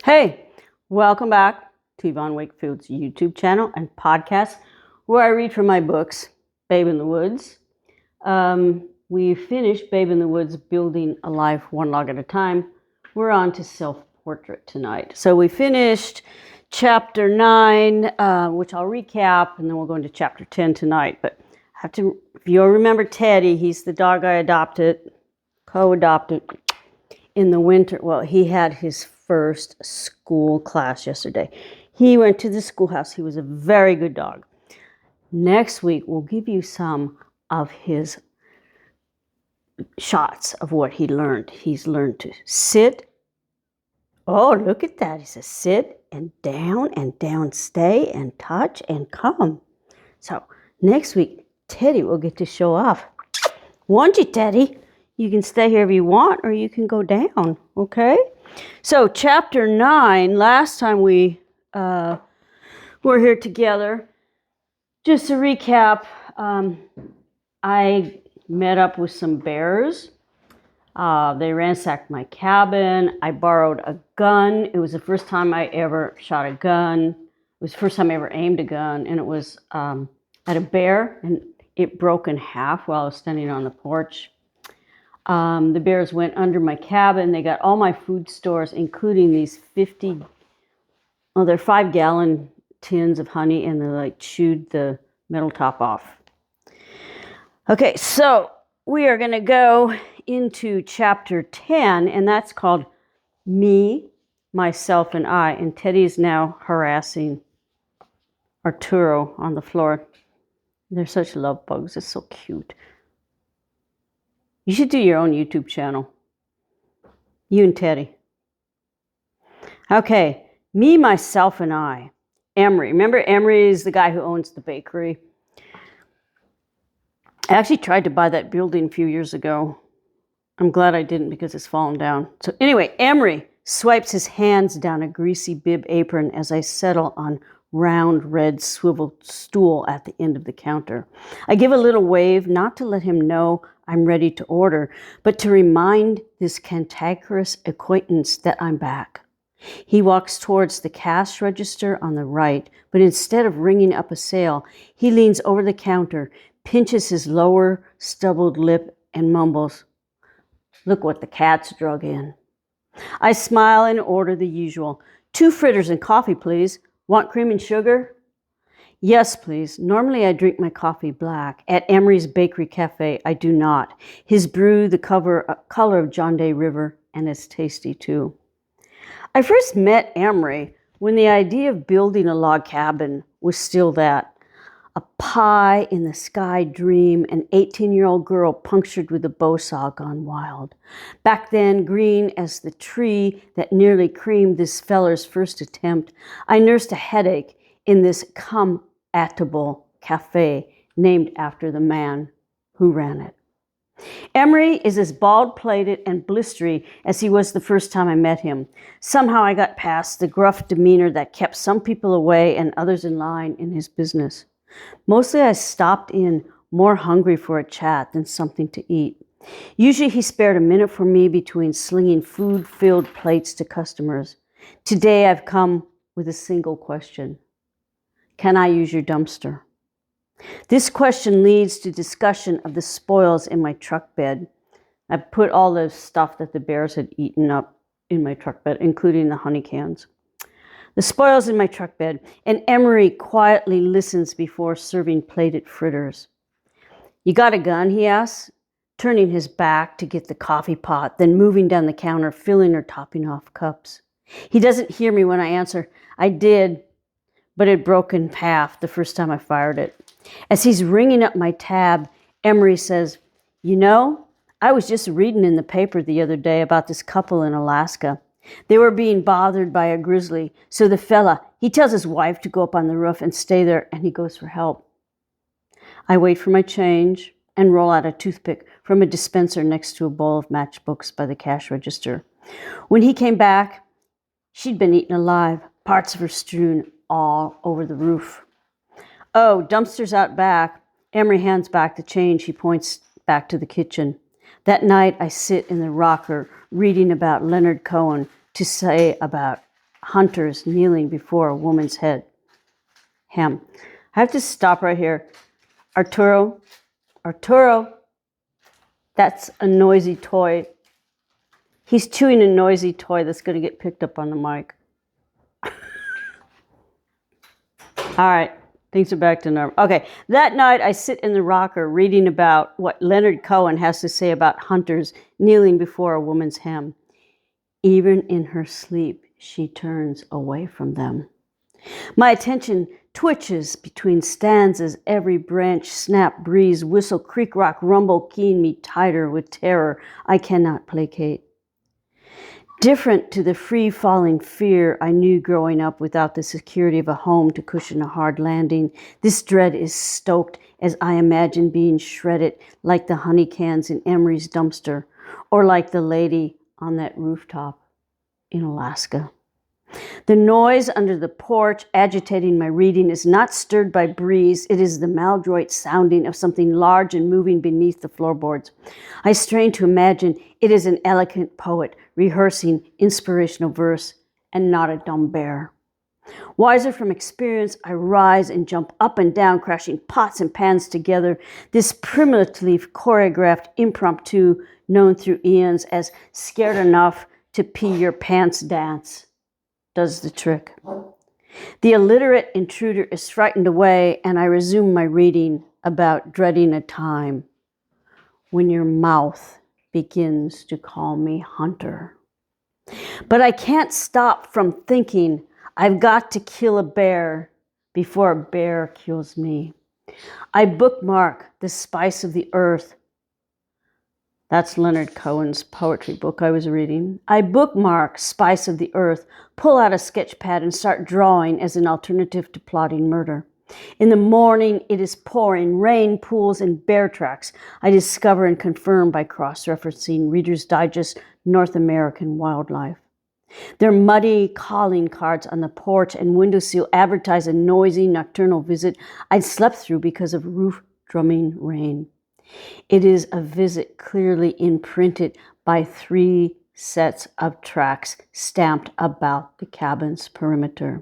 Hey, welcome back to Yvonne Wakefield's YouTube channel and podcast where I read from my books, Babe in the Woods. We finished Babe in the Woods, Building a Life One Log at a Time. We're on to self-portrait tonight. So we finished chapter 9, which I'll recap, and then we'll go into chapter 10 tonight. But I have to, if you'll remember Teddy, he's the dog I co-adopted in the winter. Well, he had his first school class yesterday. He went to the schoolhouse. He was a very good dog. Next week, we'll give you some of his shots of what he learned. He's learned to sit. Oh, look at that. He says sit and down, stay and touch and come. So next week, Teddy will get to show off. Won't you, Teddy? You can stay here if you want, or you can go down, okay? So chapter 9, last time we were here together, just to recap, I met up with some bears. They ransacked my cabin. I borrowed a gun. It was the first time I ever shot a gun. It was the first time I ever aimed a gun, and it was at a bear, and it broke in half while I was standing on the porch. The bears went under my cabin. They got all my food stores, including these 5-gallon tins of honey, and they chewed the metal top off. Okay, so we are going to go into chapter 10, and that's called Me, Myself, and I. And Teddy is now harassing Arturo on the floor. They're such love bugs. It's so cute. You should do your own YouTube channel. You and Teddy. Okay. Me, Myself, and I. Emory. Remember, Emory is the guy who owns the bakery. I actually tried to buy that building a few years ago. I'm glad I didn't because it's fallen down. So anyway, Emory swipes his hands down a greasy bib apron as I settle on round red swivel stool at the end of the counter. I give a little wave, not to let him know I'm ready to order, but to remind this cantankerous acquaintance that I'm back. He walks towards the cash register on the right, but instead of ringing up a sale, he leans over the counter, pinches his lower stubbled lip, and mumbles, "Look what the cat's drug in." I smile and order the usual. 2 fritters and coffee, please. Want cream and sugar? Yes, please. Normally I drink my coffee black. At Emory's Bakery Cafe, I do not. His brew the color of John Day River, and it's tasty too. I first met Emory when the idea of building a log cabin was still that. A pie in the sky dream, an 18-year-old girl punctured with a bow saw gone wild. Back then, green as the tree that nearly creamed this feller's first attempt, I nursed a headache in this come-atable cafe named after the man who ran it. Emory is as bald-plated and blistery as he was the first time I met him. Somehow I got past the gruff demeanor that kept some people away and others in line in his business. Mostly I stopped in more hungry for a chat than something to eat. Usually he spared a minute for me between slinging food-filled plates to customers. Today I've come with a single question. Can I use your dumpster? This question leads to discussion of the spoils in my truck bed. I put all the stuff that the bears had eaten up in my truck bed, including the honey cans. The spoils in my truck bed, and Emory quietly listens before serving plated fritters. You got a gun, he asks, turning his back to get the coffee pot, then moving down the counter, filling or topping off cups. He doesn't hear me when I answer. I did, but it broke in half the first time I fired it. As he's ringing up my tab, Emory says, "You know, I was just reading in the paper the other day about this couple in Alaska. They were being bothered by a grizzly, so the fella, he tells his wife to go up on the roof and stay there, and he goes for help." I wait for my change and roll out a toothpick from a dispenser next to a bowl of matchbooks by the cash register. When he came back, she'd been eaten alive, parts of her strewn all over the roof. "Oh, dumpster's out back." Emory hands back the change. He points back to the kitchen. That night, I sit in the rocker reading about Leonard Cohen to say about hunters kneeling before a woman's hem. I have to stop right here. Arturo, that's a noisy toy. He's chewing a noisy toy that's going to get picked up on the mic. All right, things are back to normal. Okay, that night I sit in the rocker reading about what Leonard Cohen has to say about hunters kneeling before a woman's hem. Even in her sleep, she turns away from them. My attention twitches between stanzas, every branch, snap, breeze, whistle, creak, rock, rumble, keen me tighter with terror I cannot placate. Different to the free-falling fear I knew growing up without the security of a home to cushion a hard landing, this dread is stoked as I imagine being shredded like the honey cans in Emory's dumpster, or like the lady on that rooftop in Alaska. The noise under the porch agitating my reading is not stirred by breeze. It is the maladroit sounding of something large and moving beneath the floorboards. I strain to imagine it is an eloquent poet rehearsing inspirational verse and not a dumb bear. Wiser from experience, I rise and jump up and down, crashing pots and pans together. This primitively choreographed impromptu known through eons as scared enough to pee your pants dance does the trick. The illiterate intruder is frightened away, and I resume my reading about dreading a time when your mouth begins to call me hunter. But I can't stop from thinking I've got to kill a bear before a bear kills me. I bookmark The Spice of the Earth. That's Leonard Cohen's poetry book I was reading. I bookmark Spice of the Earth, pull out a sketch pad and start drawing as an alternative to plotting murder. In the morning, it is pouring, rain, pools, and bear tracks. I discover and confirm by cross-referencing Reader's Digest North American Wildlife. Their muddy calling cards on the porch and windowsill advertise a noisy nocturnal visit I'd slept through because of roof-drumming rain. It is a visit clearly imprinted by 3 sets of tracks stamped about the cabin's perimeter.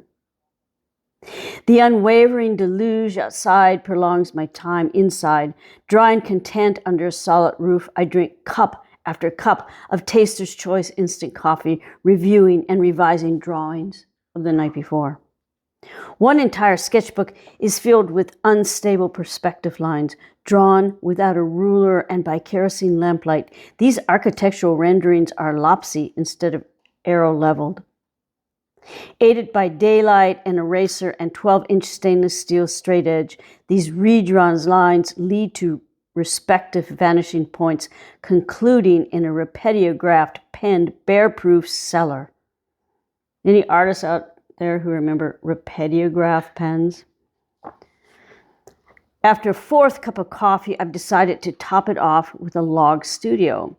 The unwavering deluge outside prolongs my time inside. Dry and content under a solid roof, I drink cup after cup of Taster's Choice instant coffee, reviewing and revising drawings of the night before. One entire sketchbook is filled with unstable perspective lines, drawn without a ruler and by kerosene lamplight. These architectural renderings are lopsy instead of arrow-leveled. Aided by daylight, an eraser, and 12-inch stainless steel straight edge, these redrawn lines lead to respective vanishing points, concluding in a repetiographed, penned, bear-proof cellar. Any artists out there who remember repetiograph pens? After a 4th cup of coffee, I've decided to top it off with a log studio.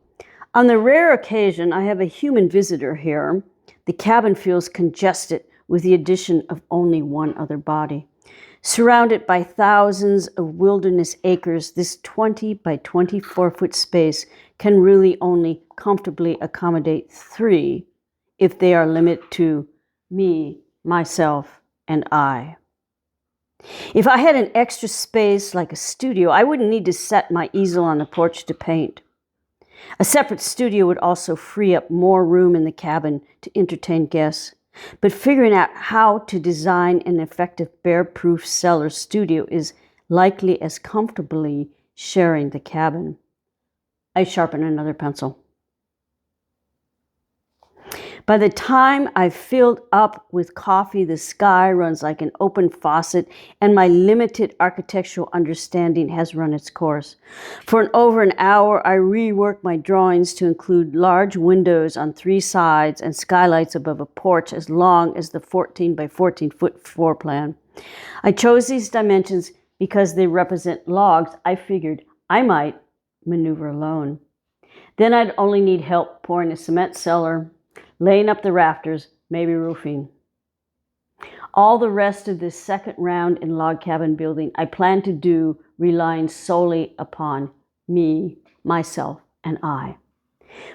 On the rare occasion I have a human visitor here, the cabin feels congested with the addition of only one other body. Surrounded by thousands of wilderness acres, this 20 by 24-foot space can really only comfortably accommodate 3 if they are limited to me, myself, and I. If I had an extra space like a studio, I wouldn't need to set my easel on the porch to paint. A separate studio would also free up more room in the cabin to entertain guests. But figuring out how to design an effective bear-proof cellar studio is likely as comfortably sharing the cabin. I sharpen another pencil. By the time I've filled up with coffee, the sky runs like an open faucet, and my limited architectural understanding has run its course. For over an hour, I rework my drawings to include large windows on 3 sides and skylights above a porch as long as the 14 by 14 foot floor plan. I chose these dimensions because they represent logs I figured I might maneuver alone. Then I'd only need help pouring a cement cellar, laying up the rafters, maybe roofing. All the rest of this second round in log cabin building I plan to do relying solely upon me, myself, and I.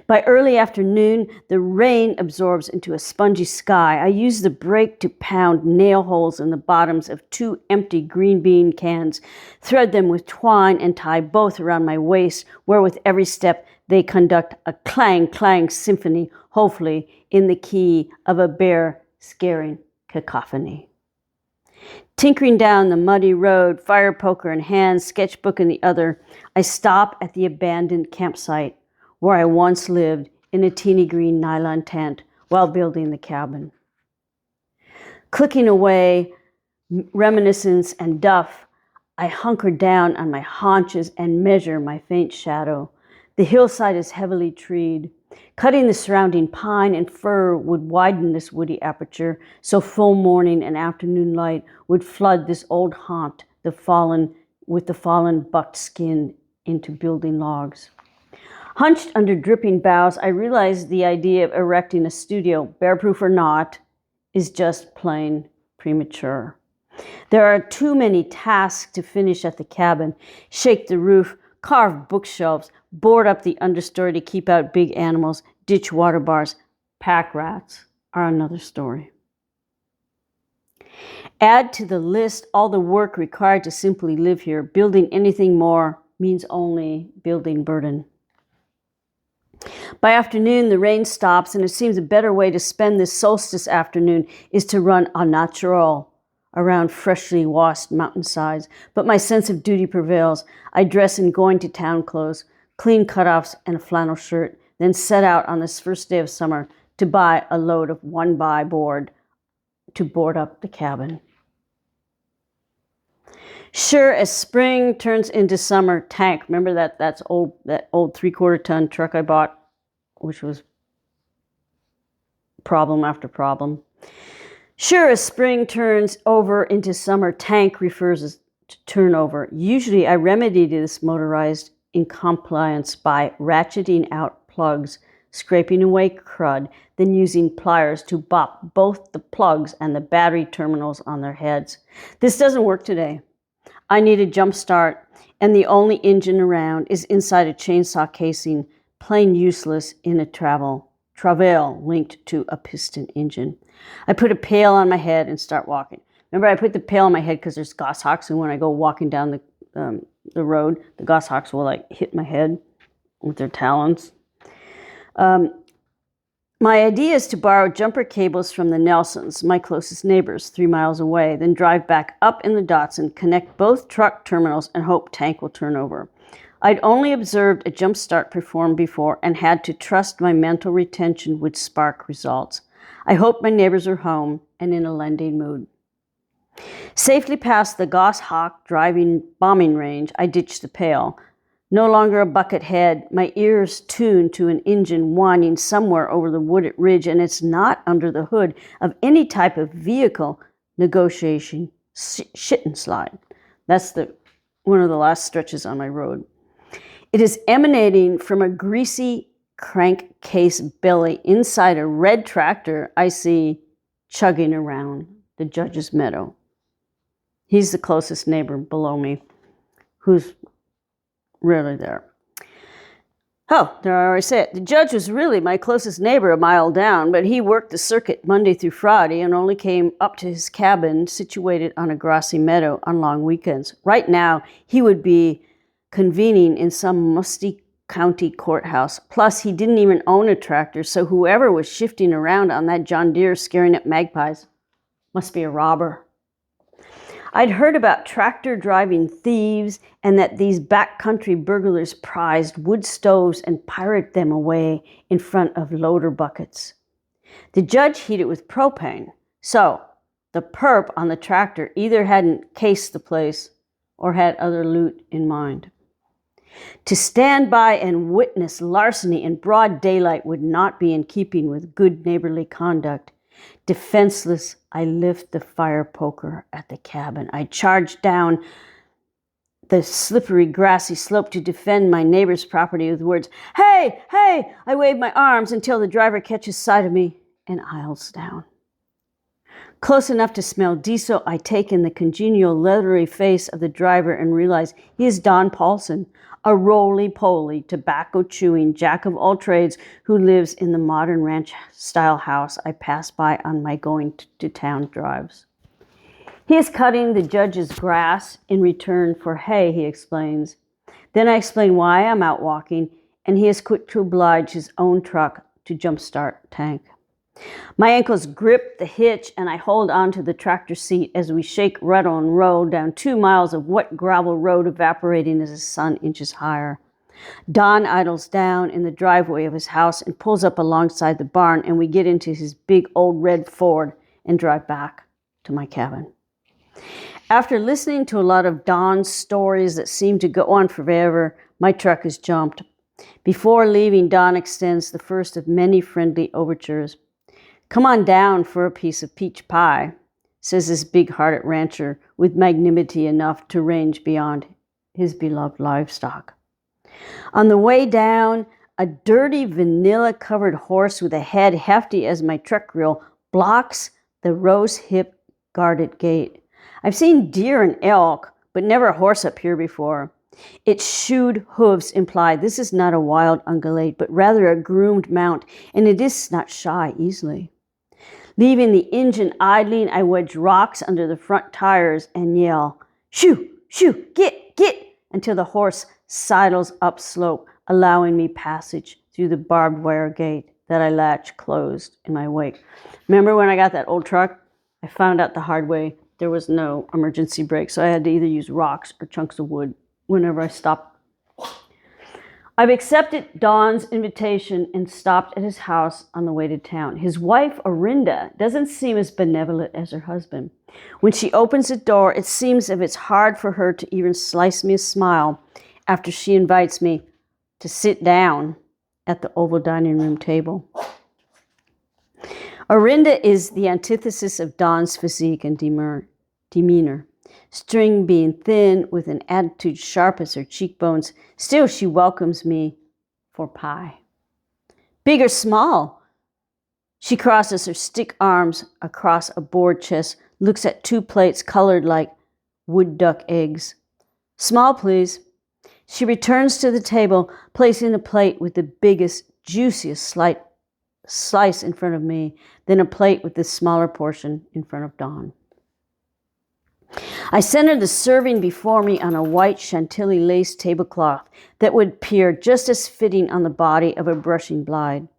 By early afternoon, the rain absorbs into a spongy sky. I use the brake to pound nail holes in the bottoms of 2 empty green bean cans, thread them with twine, and tie both around my waist, where with every step they conduct a clang-clang symphony, hopefully in the key of a bear scaring cacophony. Tinkering down the muddy road, fire poker in hand, sketchbook in the other, I stop at the abandoned campsite where I once lived in a teeny green nylon tent while building the cabin. Clicking away reminiscence and duff, I hunker down on my haunches and measure my faint shadow. The hillside is heavily treed. Cutting the surrounding pine and fir would widen this woody aperture, so full morning and afternoon light would flood this old haunt, with the fallen bucked skin into building logs. Hunched under dripping boughs, I realized the idea of erecting a studio, bear-proof or not, is just plain premature. There are too many tasks to finish at the cabin: shake the roof, carve bookshelves, board up the understory to keep out big animals, ditch water bars. Pack rats are another story. Add to the list all the work required to simply live here. Building anything more means only building burden. By afternoon, the rain stops, and it seems a better way to spend this solstice afternoon is to run au naturel around freshly washed mountainsides. But my sense of duty prevails. I dress in going-to-town clothes, clean cutoffs, and a flannel shirt, then set out on this first day of summer to buy a load of 1x board to board up the cabin. Sure as spring turns into summer, tank. Remember that old 3/4 ton truck I bought, which was problem after problem. Sure as spring turns over into summer, tank refers to turnover. Usually I remedy this motorized incompliance by ratcheting out plugs, scraping away crud, then using pliers to bop both the plugs and the battery terminals on their heads. This doesn't work today. I need a jump start, and the only engine around is inside a chainsaw casing, plain useless in a travail linked to a piston engine. I put a pail on my head and start walking. Remember, I put the pail on my head because there's goshawks, and when I go walking down the road, the goshawks will hit my head with their talons. My idea is to borrow jumper cables from the Nelsons, my closest neighbors, 3 miles away, then drive back up in the Datsun, connect both truck terminals, and hope tank will turn over. I'd only observed a jump start performed before and had to trust my mental retention would spark results. I hope my neighbors are home and in a lending mood. Safely past the goshawk driving bombing range, I ditched the pail. No longer a bucket head, my ears tuned to an engine whining somewhere over the wooded ridge, and it's not under the hood of any type of vehicle. Negotiation, shit and slide. That's one of the last stretches on my road. It is emanating from a greasy crankcase belly inside a red tractor I see chugging around the judge's meadow. He's the closest neighbor below me, who's rarely there. Oh, there I already said it. The judge was really my closest neighbor a mile down, but he worked the circuit Monday through Friday and only came up to his cabin situated on a grassy meadow on long weekends. Right now, he would be convening in some musty county courthouse. Plus, he didn't even own a tractor, so whoever was shifting around on that John Deere scaring at magpies must be a robber. I'd heard about tractor-driving thieves and that these backcountry burglars prized wood stoves and pirated them away in front of loader buckets. The judge heated with propane, so the perp on the tractor either hadn't cased the place or had other loot in mind. To stand by and witness larceny in broad daylight would not be in keeping with good neighborly conduct. Defenseless, I lift the fire poker at the cabin. I charge down the slippery, grassy slope to defend my neighbor's property with words, "Hey, hey!" I wave my arms until the driver catches sight of me and aisles down. Close enough to smell diesel, I take in the congenial leathery face of the driver and realize he is Don Paulson, a roly-poly, tobacco-chewing jack of all trades who lives in the modern ranch-style house I pass by on my going-to-town drives. He is cutting the judge's grass in return for hay, he explains. Then I explain why I'm out walking, and he is quick to oblige his own truck to jumpstart tank. My ankles grip the hitch, and I hold on to the tractor seat as we shake, rattle, and roll down 2 miles of wet gravel road evaporating as the sun inches higher. Don idles down in the driveway of his house and pulls up alongside the barn, and we get into his big old red Ford and drive back to my cabin. After listening to a lot of Don's stories that seem to go on forever, my truck is jumped. Before leaving, Don extends the first of many friendly overtures. "Come on down for a piece of peach pie," says this big-hearted rancher with magnanimity enough to range beyond his beloved livestock. On the way down, a dirty vanilla-covered horse with a head hefty as my truck grill blocks the rose-hip guarded gate. I've seen deer and elk, but never a horse up here before. Its shoed hooves imply this is not a wild ungulate, but rather a groomed mount, and it is not shy easily. Leaving the engine idling, I wedge rocks under the front tires and yell, "Shoo, shoo, get," until the horse sidles upslope, allowing me passage through the barbed wire gate that I latch closed in my wake. Remember when I got that old truck? I found out the hard way there was no emergency brake, so I had to either use rocks or chunks of wood whenever I stopped. I've accepted Don's invitation and stopped at his house on the way to town. His wife, Orinda, doesn't seem as benevolent as her husband. When she opens the door, it seems as if it's hard for her to even slice me a smile after she invites me to sit down at the oval dining room table. Orinda is the antithesis of Don's physique and demeanor. String being thin with an attitude sharp as her cheekbones, still she welcomes me for pie. Big or small? She crosses her stick arms across a board chest, looks at 2 plates colored like wood duck eggs. "Small, please." She returns to the table, placing a plate with the biggest, juiciest slice in front of me, then a plate with the smaller portion in front of Don. I center the serving before me on a white Chantilly lace tablecloth that would appear just as fitting on the body of a brushing bride.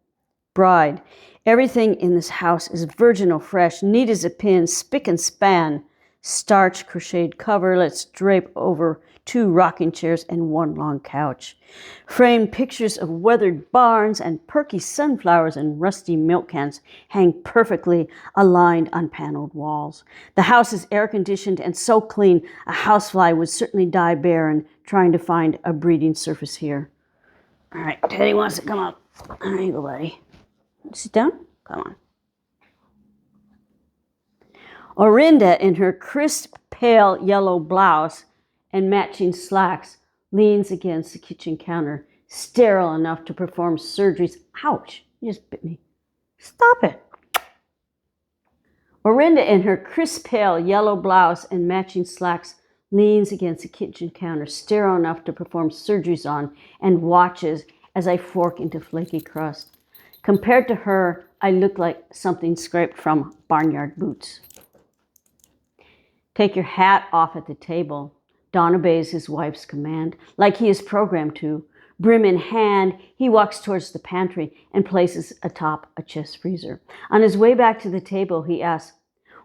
Everything in this house is virginal fresh, neat as a pin, spick and span. Starch crocheted coverlets drape over 2 rocking chairs and 1 long couch. Framed pictures of weathered barns and perky sunflowers and rusty milk cans hang perfectly aligned on paneled walls. The house is air-conditioned and so clean a housefly would certainly die barren trying to find a breeding surface here. All right, Teddy wants to come up. There you go, buddy. Sit down. Come on. Orinda, in her crisp, pale yellow blouse and matching slacks, leans against the kitchen counter, sterile enough to perform surgeries. Ouch, you just bit me. Stop it. Orinda, in her crisp, pale yellow blouse and matching slacks, leans against the kitchen counter, sterile enough to perform surgeries on, and watches as I fork into flaky crust. Compared to her, I look like something scraped from barnyard boots. "Take your hat off at the table." Don obeys his wife's command, like he is programmed to. Brim in hand, he walks towards the pantry and places atop a chest freezer. On his way back to the table, he asks,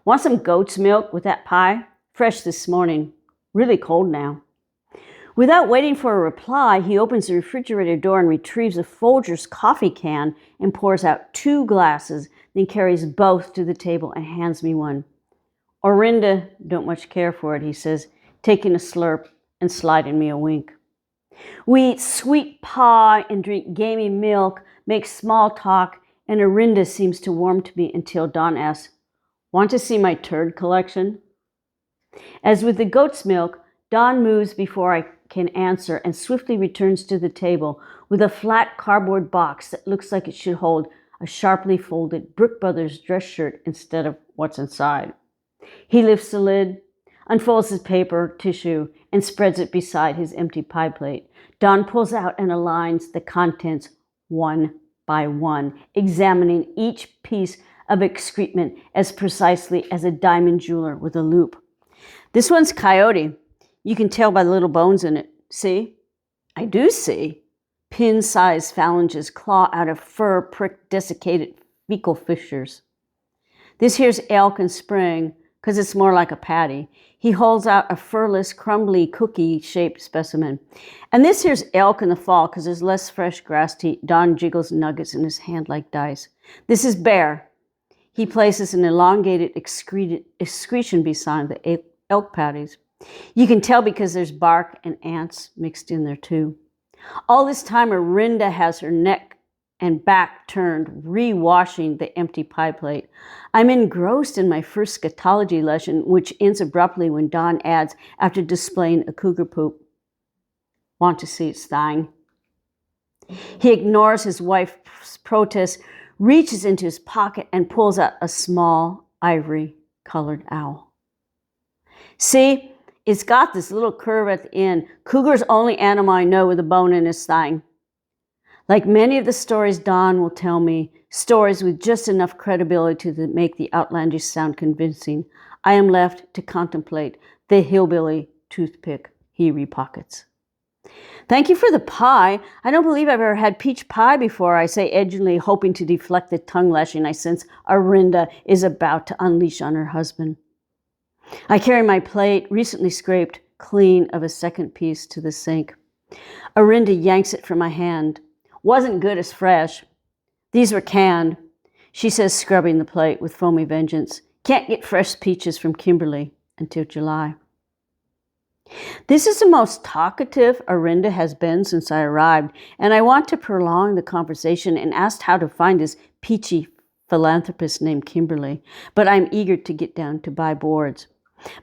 "Want some goat's milk with that pie? Fresh this morning. Really cold now." Without waiting for a reply, he opens the refrigerator door and retrieves a Folgers coffee can and pours out 2 glasses, then carries both to the table and hands me one. "Orinda don't much care for it," he says, taking a slurp and sliding me a wink. We eat sweet pie and drink gamey milk, make small talk, and Orinda seems to warm to me until Don asks, "Want to see my turd collection?" As with the goat's milk, Don moves before I can answer and swiftly returns to the table with a flat cardboard box that looks like it should hold a sharply folded Brooke Brothers dress shirt instead of what's inside. He lifts the lid, unfolds his paper tissue, and spreads it beside his empty pie plate. Don pulls out and aligns the contents one by one, examining each piece of excrement as precisely as a diamond jeweler with a loupe. This one's coyote. You can tell by the little bones in it. See? I do see. Pin-sized phalanges claw out of fur-pricked, desiccated fecal fissures. This here's elk in spring, because it's more like a patty. He holds out a furless, crumbly, cookie-shaped specimen. And this here's elk in the fall, because there's less fresh grass to eat. Don jiggles nuggets in his hand like dice. This is bear. He places an elongated excretion beside the elk patties. You can tell because there's bark and ants mixed in there too. All this time, Orinda has her neck and back turned, re-washing the empty pie plate. I'm engrossed in my first scatology lesson, which ends abruptly when Don adds, after displaying a cougar poop, "Want to see its thing?" He ignores his wife's protest, reaches into his pocket, and pulls out a small ivory-colored owl. See? It's got this little curve at the end. Cougar's only animal I know with a bone in his thigh. Like many of the stories Don will tell me, stories with just enough credibility to make the outlandish sound convincing, I am left to contemplate the hillbilly toothpick he repockets. "Thank you for the pie. I don't believe I've ever had peach pie before," I say edgingly, hoping to deflect the tongue lashing I sense Orinda is about to unleash on her husband. I carry my plate, recently scraped clean of a second piece, to the sink. Orinda yanks it from my hand. "Wasn't good as fresh. These were canned," she says, scrubbing the plate with foamy vengeance. "Can't get fresh peaches from Kimberly until July." This is the most talkative Orinda has been since I arrived, and I want to prolong the conversation and ask how to find this peachy philanthropist named Kimberly, but I'm eager to get down to buy boards.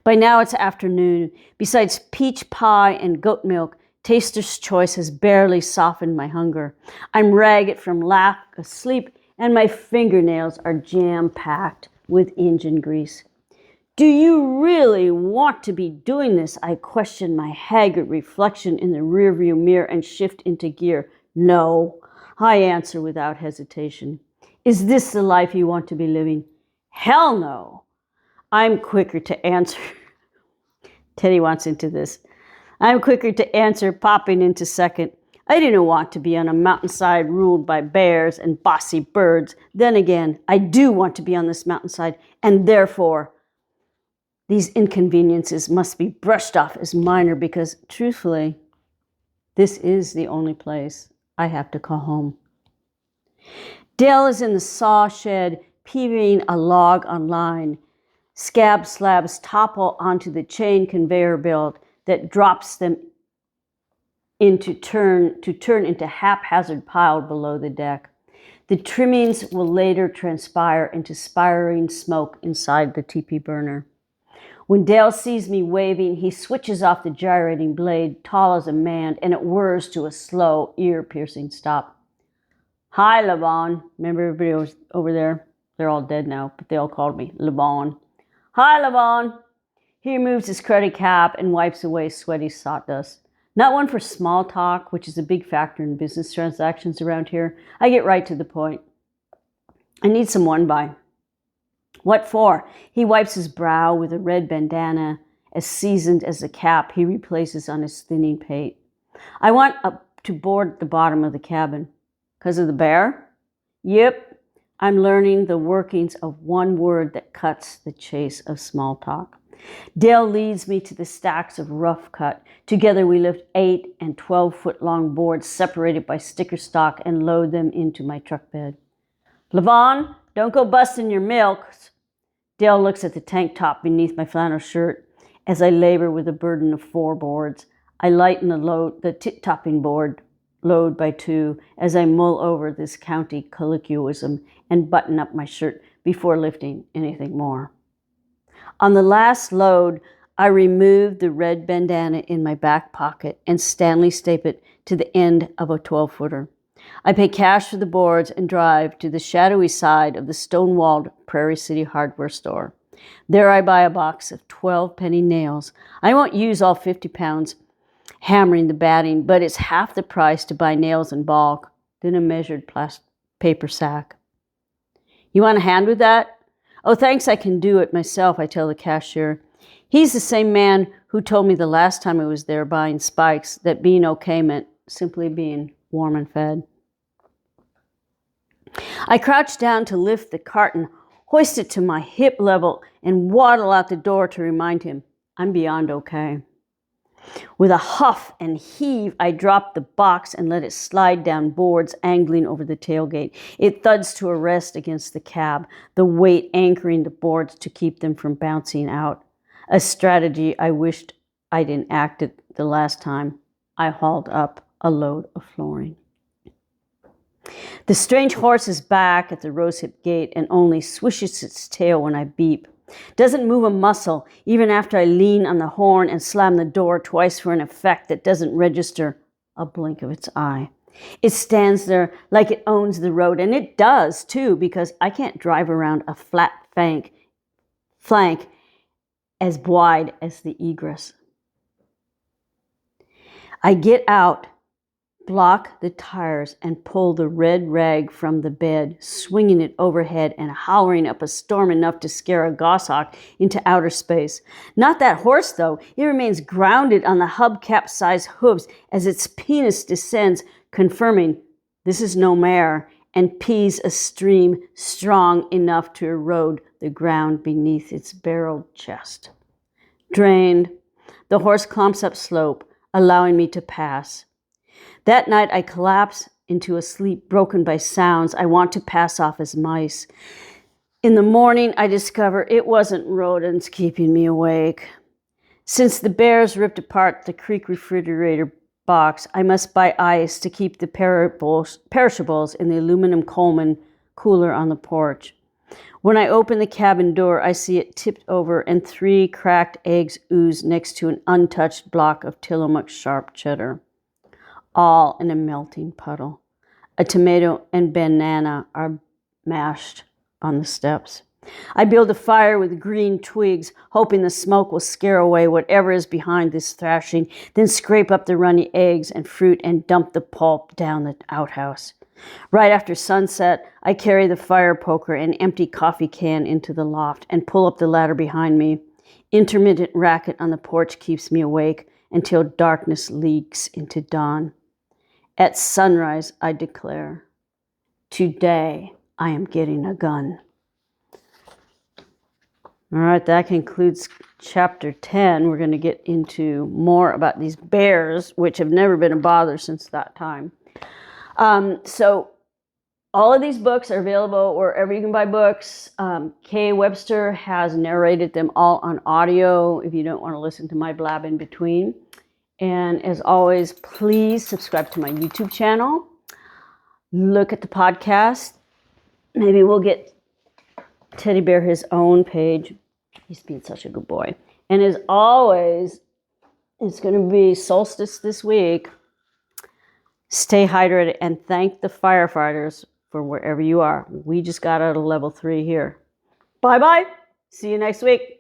By now it's afternoon. Besides peach pie and goat milk, Taster's Choice has barely softened my hunger. I'm ragged from lack of sleep, and my fingernails are jam-packed with engine grease. "Do you really want to be doing this?" I question my haggard reflection in the rearview mirror and shift into gear. "No," I answer without hesitation. "Is this the life you want to be living?" "Hell no." I'm quicker to answer. Teddy wants into this. I'm quicker to answer, popping into second. I didn't want to be on a mountainside ruled by bears and bossy birds. Then again, I do want to be on this mountainside, and therefore, these inconveniences must be brushed off as minor because, truthfully, this is the only place I have to call home. Dale is in the saw shed, peeling a log on line. Scab slabs topple onto the chain conveyor belt that drops them to turn into haphazard pile below the deck. The trimmings will later transpire into spiraling smoke inside the teepee burner. When Dale sees me waving, he switches off the gyrating blade, tall as a man, and it whirs to a slow, ear-piercing stop. "Hi, Yvonne." Remember everybody was over there? They're all dead now, but they all called me Yvonne. "Hi, Yvonne." He removes his cruddy cap and wipes away sweaty sawdust. Not one for small talk, which is a big factor in business transactions around here. I get right to the point. "I need some one-by." "What for?" He wipes his brow with a red bandana, as seasoned as the cap he replaces on his thinning pate. "I want up to board the bottom of the cabin." "'Cause of the bear?" "Yep. I'm learning the workings of one word that cuts the chase of small talk." Dale leads me to the stacks of rough cut. Together we lift 8 and 12-foot-long boards separated by sticker stock and load them into my truck bed. "Yvonne, don't go busting your milks." Dale looks at the tank top beneath my flannel shirt as I labor with a burden of 4 boards. I lighten the tit-topping board load by 2 as I mull over this county colloquialism and button up my shirt before lifting anything more. On the last load, I removed the red bandana in my back pocket and Stanley taped it to the end of a 12-footer. I pay cash for the boards and drive to the shadowy side of the stone-walled Prairie City hardware store. There I buy a box of 12-penny nails. I won't use all 50 pounds hammering the batting, but it's half the price to buy nails in bulk than a measured paper sack. You want a hand with that? Oh, thanks, I can do it myself, I tell the cashier. He's the same man who told me the last time I was there buying spikes that being okay meant simply being warm and fed. I crouch down to lift the carton, hoist it to my hip level, and waddle out the door to remind him I'm beyond okay. With a huff and heave, I drop the box and let it slide down boards angling over the tailgate. It thuds to a rest against the cab, the weight anchoring the boards to keep them from bouncing out. A strategy I wished I'd enacted the last time I hauled up a load of flooring. The strange horse is back at the rosehip gate and only swishes its tail when I beep. Doesn't move a muscle, even after I lean on the horn and slam the door twice for an effect that doesn't register a blink of its eye. It stands there like it owns the road, and it does too, because I can't drive around a flat flank as wide as the egress. I get out, block the tires, and pull the red rag from the bed, swinging it overhead and hollering up a storm enough to scare a goshawk into outer space. Not that horse, though. It remains grounded on the hubcap-sized hooves as its penis descends, confirming this is no mare, and pees a stream strong enough to erode the ground beneath its barreled chest. Drained, the horse clomps up slope, allowing me to pass. That night I collapse into a sleep broken by sounds I want to pass off as mice. In the morning I discover it wasn't rodents keeping me awake. Since the bears ripped apart the creek refrigerator box, I must buy ice to keep the perishables in the aluminum Coleman cooler on the porch. When I open the cabin door, I see it tipped over and 3 cracked eggs ooze next to an untouched block of Tillamook sharp cheddar. All in a melting puddle. A tomato and banana are mashed on the steps. I build a fire with green twigs, hoping the smoke will scare away whatever is behind this thrashing, then scrape up the runny eggs and fruit and dump the pulp down the outhouse. Right after sunset, I carry the fire poker and empty coffee can into the loft and pull up the ladder behind me. Intermittent racket on the porch keeps me awake until darkness leaks into dawn. At sunrise, I declare, today I am getting a gun. All right, that concludes chapter 10. We're going to get into more about these bears, which have never been a bother since that time. So all of these books are available wherever you can buy books. Webster has narrated them all on audio if you don't want to listen to my blab in between. And as always, please subscribe to my YouTube channel. Look at the podcast. Maybe we'll get Teddy Bear his own page. He's being such a good boy. And as always, it's going to be solstice this week. Stay hydrated and thank the firefighters for wherever you are. We just got out of level 3 here. Bye-bye. See you next week.